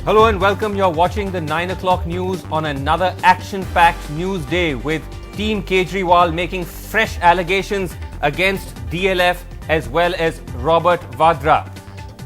Hello and welcome. You're watching the 9 o'clock news on another action-packed news day with Team Kejriwal making fresh allegations against DLF as well as Robert Vadra,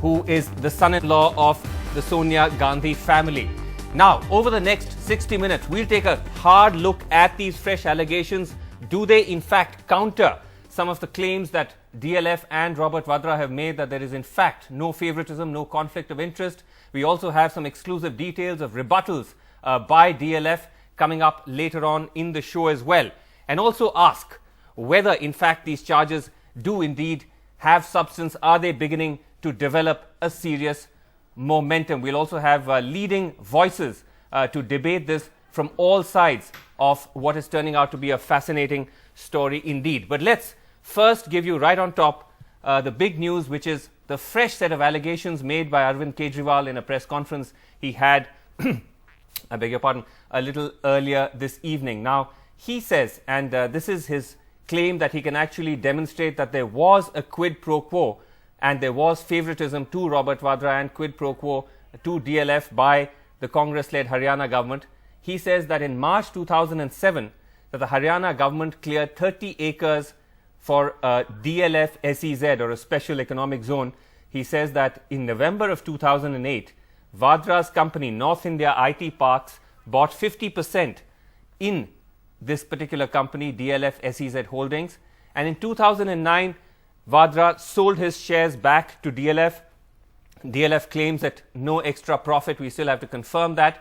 who is the son-in-law of the Sonia Gandhi family. Now, over the next 60 minutes, we'll take a hard look at these fresh allegations. Do they in fact counter some of the claims that DLF and Robert Vadra have made that there is in fact no favoritism, no conflict of interest? We also have some exclusive details of rebuttals by DLF coming up later on in the show as well. And also ask whether in fact these charges do indeed have substance. Are they beginning to develop a serious momentum? We'll also have leading voices to debate this from all sides of what is turning out to be a fascinating story indeed. But let's first give you right on top the big news, which is the fresh set of allegations made by Arvind Kejriwal in a press conference he had, I beg your pardon, a little earlier this evening. Now, he says, and this is his claim, that he can actually demonstrate that there was a quid pro quo and there was favoritism to Robert Vadra and quid pro quo to DLF by the Congress-led Haryana government. He says that in March 2007, that the Haryana government cleared 30 acres for DLF SEZ, or a special economic zone. He says that in November of 2008, Vadra's company, North India IT Parks, bought 50% in this particular company, DLF SEZ Holdings. And in 2009, Vadra sold his shares back to DLF. DLF claims that no extra profit. We still have to confirm that.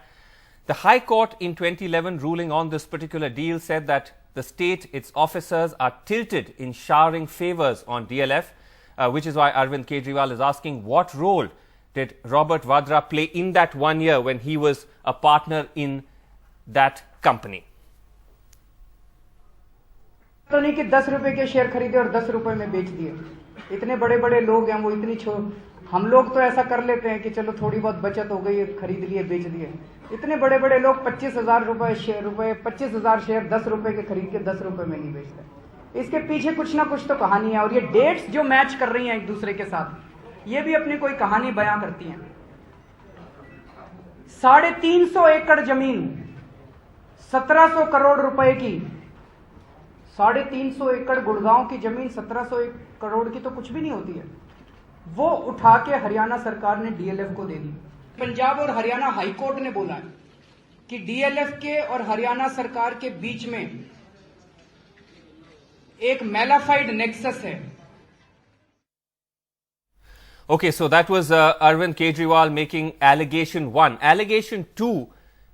The High Court in 2011 ruling on this particular deal said that the state, its officers are tilted in showering favors on DLF, which is why Arvind Kejriwal is asking what role did Robert Vadra play in that 1 year when he was a partner in that company. तो नहीं कि 10 रुपए के share खरीदे और 10 रुपए में बेच दिए. इतने बड़े बड़े लोग हैं, वो इतनी हम लोग तो ऐसा कर लेते हैं कि चलो थोड़ी बहुत बचत हो गई, खरीद लिए, बेच दिए. इतने बड़े बड़े लोग 25,000 रुपए 25,000 शेयर 10 रुपए के खरीद के 10 रुपए में नहीं बेचते. इसके पीछे कुछ ना कुछ तो कहानी है, और ये डेट्स जो मैच कर रही हैं एक दूसरे के साथ, ये भी अपनी कोई कहानी बयां करती हैं. 350 एकड़ जमीन 1700 करोड़ रुपए की, 350 एकड़ गुड़गांव की जमीन 1700 करोड़ की तो कुछ भी नहीं होती है. वो उठा के हरियाणा सरकार ने डीएलएफ को दे दी. पंजाब और हरियाणा हाई कोर्ट ने बोला है कि डीएलएफ के और हरियाणा सरकार के बीच में एक मैलाफाइड नेक्सस है. Okay, so that was Arvind Kejriwal making allegation 1. Allegation 2,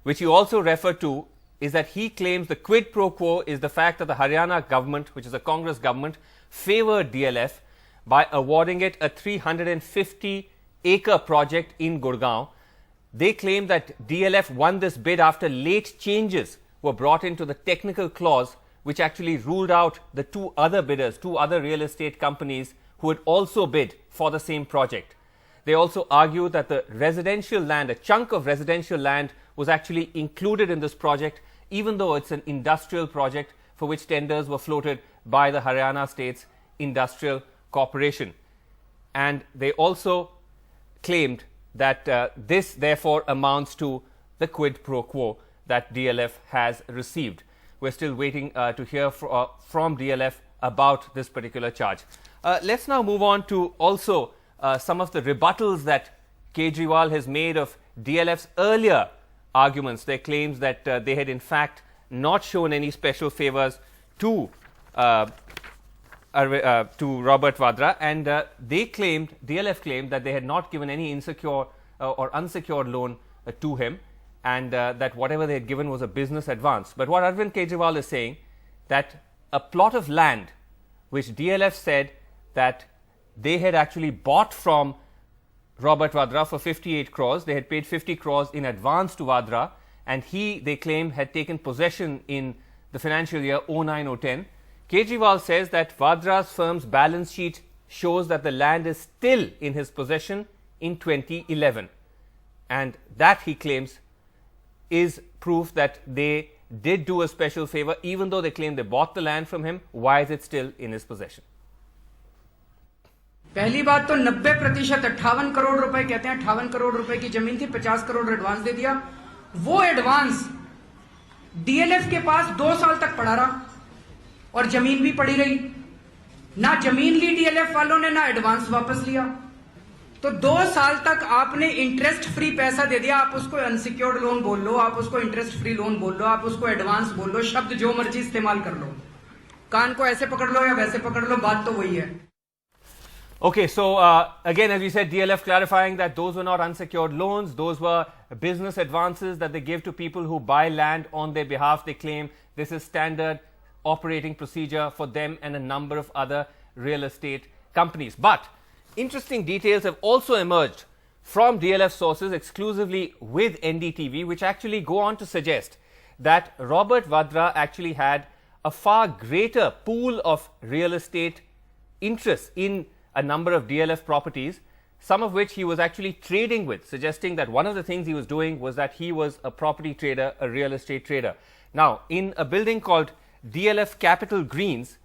which he also referred to, is that he claims the quid pro quo is the fact that the Haryana government, which is a Congress government, favored DLF by awarding it a 350-acre project in Gurgaon. They claim that DLF won this bid after late changes were brought into the technical clause, which actually ruled out the two other bidders, two other real estate companies who had also bid for the same project. They also argue that the residential land, a chunk of residential land, was actually included in this project, even though it's an industrial project for which tenders were floated by the Haryana State's Industrial Corporation. And they also claimed that this therefore amounts to the quid pro quo that DLF has received. We're still waiting to hear from DLF about this particular charge. Let's now move on to also some of the rebuttals that Kejriwal has made of DLF's earlier arguments, their claims that they had in fact not shown any special favors to Robert Vadra, and DLF claimed that they had not given any insecure or unsecured loan to him, and that whatever they had given was a business advance. But what Arvind Kejriwal is saying, that a plot of land which DLF said that they had actually bought from Robert Vadra for 58 crores. They had paid 50 crores in advance to Vadra, and they claim, had taken possession in the financial year 09-010. Kejriwal says that Vadra's firm's balance sheet shows that the land is still in his possession in 2011. And that, he claims, is proof that they did do a special favor. Even though they claim they bought the land from him, why is it still in his possession? पहली बात तो 90% 58 करोड़ रुपए कहते हैं, 58 करोड़ रुपए की जमीन थी, 50 करोड़ एडवांस दे दिया। वो एडवांस डीएलएफ के पास 2 साल तक पड़ा रहा और जमीन भी पड़ी रही। ना जमीन ली डीएलएफ वालों ने, ना एडवांस वापस लिया। तो 2 साल तक आपने इंटरेस्ट फ्री पैसा दे दिया। आप उसको अनसिक्योर्ड लोन बोल लो, आप उसको इंटरेस्ट फ्री लोन बोल लो, आप उसको एडवांस बोल लो, शब्द जो मर्जी इस्तेमाल कर लो, कान को ऐसे पकड़ लो या वैसे पकड़ लो, बात तो वही है। Okay, so again, as we said, DLF clarifying that those were not unsecured loans, those were business advances that they give to people who buy land on their behalf. They claim this is standard operating procedure for them and a number of other real estate companies. But interesting details have also emerged from DLF sources exclusively with NDTV, which actually go on to suggest that Robert Vadra actually had a far greater pool of real estate interests in a number of DLF properties, some of which he was actually trading with, suggesting that one of the things he was doing was that he was a property trader, a real estate trader. Now, in a building called DLF Capital Greens,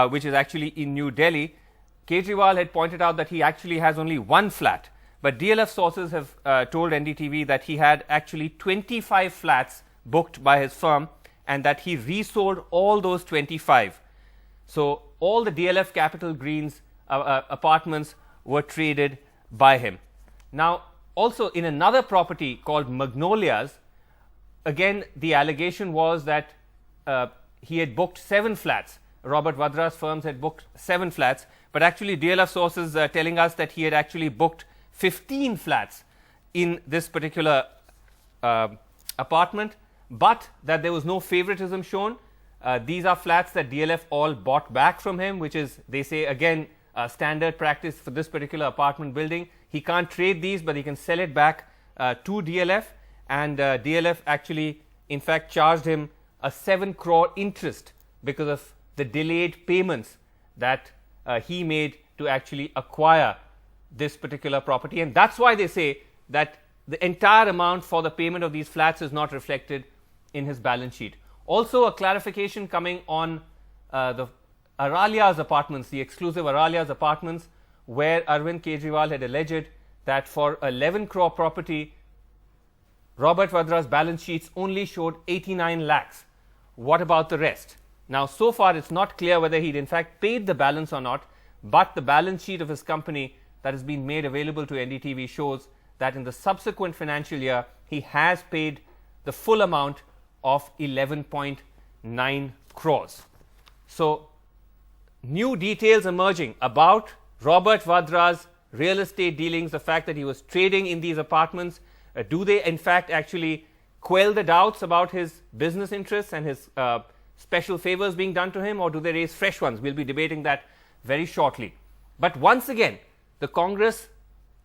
which is actually in New Delhi, Kejriwal had pointed out that he actually has only one flat, but DLF sources have told NDTV that he had actually 25 flats booked by his firm and that he resold all those 25. So, all the DLF Capital Greens apartments were traded by him. Now, also in another property called Magnolias, again the allegation was that he had booked 7 flats. Robert Vadra's firms had booked 7 flats, but actually DLF sources are telling us that he had actually booked 15 flats in this particular apartment, but that there was no favoritism shown. These are flats that DLF all bought back from him, which is, they say, again, standard practice for this particular apartment building. He can't trade these, but he can sell it back to DLF, and DLF actually in fact charged him a 7 crore interest because of the delayed payments that he made to actually acquire this particular property, and that's why they say that the entire amount for the payment of these flats is not reflected in his balance sheet. Also, a clarification coming on the Aralia's apartments, the exclusive Aralia's apartments, where Arvind Kejriwal had alleged that for 11 crore property, Robert Vadra's balance sheets only showed 89 lakhs. What about the rest? Now, so far it's not clear whether he'd in fact paid the balance or not, but the balance sheet of his company that has been made available to NDTV shows that in the subsequent financial year, he has paid the full amount of 11.9 crores. So, new details emerging about Robert Vadra's real estate dealings, the fact that he was trading in these apartments. Do they in fact actually quell the doubts about his business interests and his special favors being done to him, or do they raise fresh ones? We'll be debating that very shortly. But once again, the Congress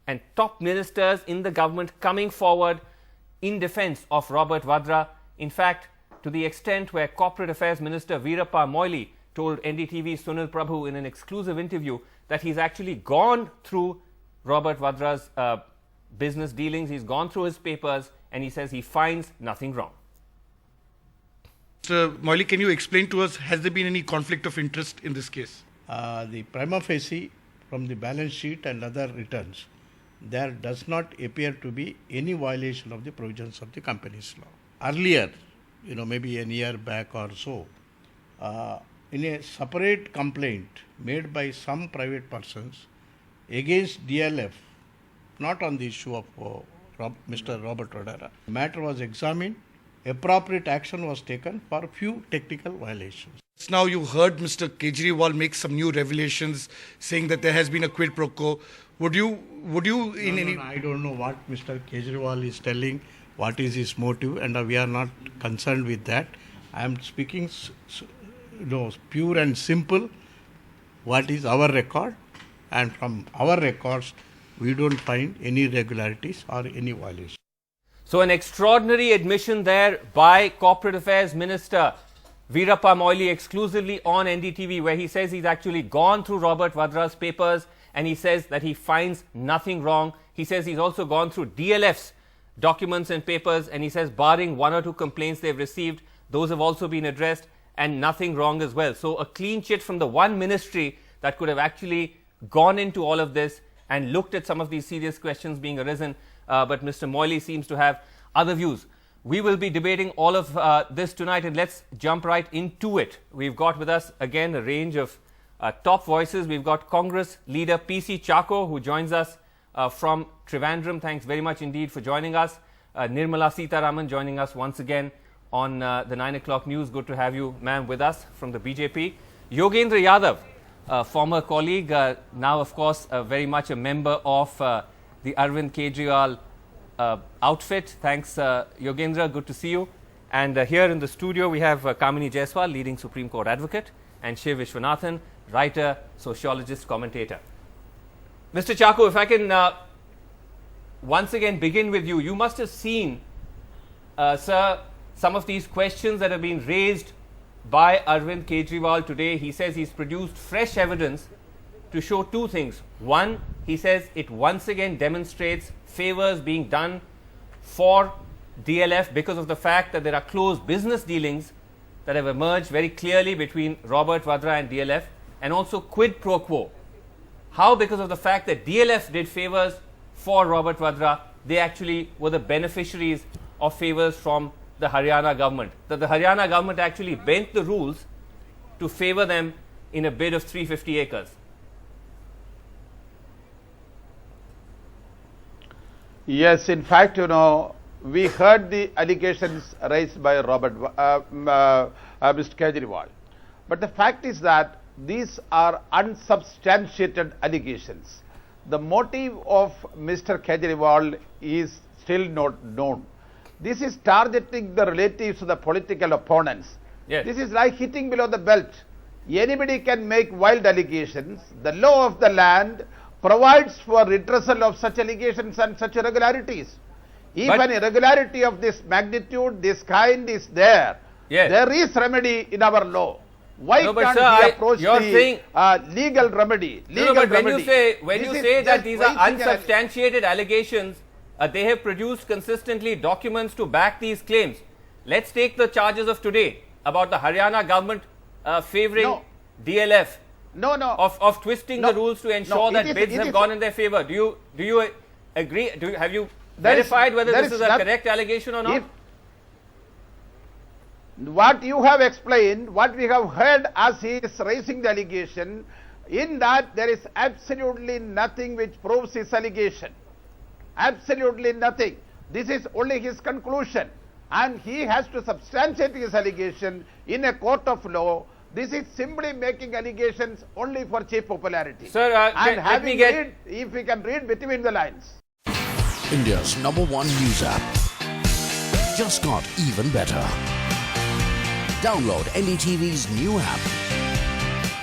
and top ministers in the government coming forward in defense of Robert Vadra, in fact, to the extent where Corporate Affairs Minister Veerappa Moily told NDTV's Sunil Prabhu in an exclusive interview that he's actually gone through Robert Vadra's business dealings, he's gone through his papers, and he says he finds nothing wrong. Mr. Moily, can you explain to us, has there been any conflict of interest in this case? The prima facie, from the balance sheet and other returns, there does not appear to be any violation of the provisions of the Companies Law. Earlier, maybe a year back or so, in a separate complaint made by some private persons against DLF, not on the issue of Mr. Robert Vadra, the matter was examined, appropriate action was taken for few technical violations. Now you heard Mr. Kejriwal make some new revelations saying that there has been a quid pro quo. Would you No, I don't know what Mr. Kejriwal is telling, what is his motive, and we are not concerned with that. I am speaking pure and simple what is our record, and from our records we don't find any irregularities or any violation. So, an extraordinary admission there by Corporate Affairs Minister Veerappa Moily exclusively on NDTV, where he says he's actually gone through Robert Vadra's papers and he says that he finds nothing wrong. He says he's also gone through DLF's documents and papers, and he says barring 1 or 2 complaints they've received, those have also been addressed and nothing wrong as well. So, a clean chit from the one ministry that could have actually gone into all of this and looked at some of these serious questions being arisen, but Mr. Moily seems to have other views. We will be debating all of this tonight, and let's jump right into it. We've got with us again a range of top voices. We've got Congress leader PC Chako, who joins us from Trivandrum. Thanks very much indeed for joining us. Nirmala Sitharaman joining us once again on the 9 o'clock news. Good to have you, ma'am, with us from the BJP. Yogendra Yadav, former colleague, now of course very much a member of the Arvind Kejriwal outfit. Thanks, Yogendra. Good to see you. And here in the studio we have Kamini Jaiswal, leading Supreme Court advocate, and Shiv Vishwanathan, writer, sociologist, commentator. Mr. Chako, if I can once again begin with you. You must have seen, sir, some of these questions that have been raised by Arvind Kejriwal today. He says he's produced fresh evidence to show two things. One, he says it once again demonstrates favors being done for DLF because of the fact that there are close business dealings that have emerged very clearly between Robert Vadra and DLF, and also quid pro quo. How, because of the fact that DLF did favors for Robert Vadra, they actually were the beneficiaries of favors from the Haryana government. That the Haryana government actually bent the rules to favor them in a bid of 350 acres. Yes, in fact, we heard the allegations raised by Mr. Kejriwal. But the fact is that these are unsubstantiated allegations. The motive of Mr. Kejriwal is still not known. This is targeting the relatives of the political opponents. Yes. This is like hitting below the belt. Anybody can make wild allegations. The law of the land provides for redressal of such allegations and such irregularities. If an irregularity of this magnitude, this kind is there, yes, there is remedy in our law. Why no, can't sir, we approach the legal remedy? But when you say that these are unsubstantiated allegations, they have produced consistently documents to back these claims. Let's take the charges of today about the Haryana government favouring DLF. Of twisting the rules to ensure that bids have gone in their favour. Do you agree? Have you verified whether this is a correct allegation or not? What you have explained, what we have heard as he is raising the allegation, in that there is absolutely nothing which proves his allegation. Absolutely nothing. This is only his conclusion, and he has to substantiate his allegation in a court of law. This is simply making allegations only for cheap popularity. Sir, if we can read between the lines. India's #1 news app just got even better. Download NDTV's new app.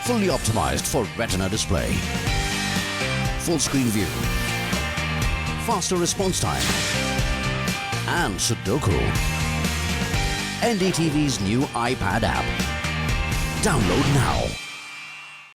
Fully optimized for retina display. Full screen view. Faster response time. And Sudoku. NDTV's new iPad app. Download now.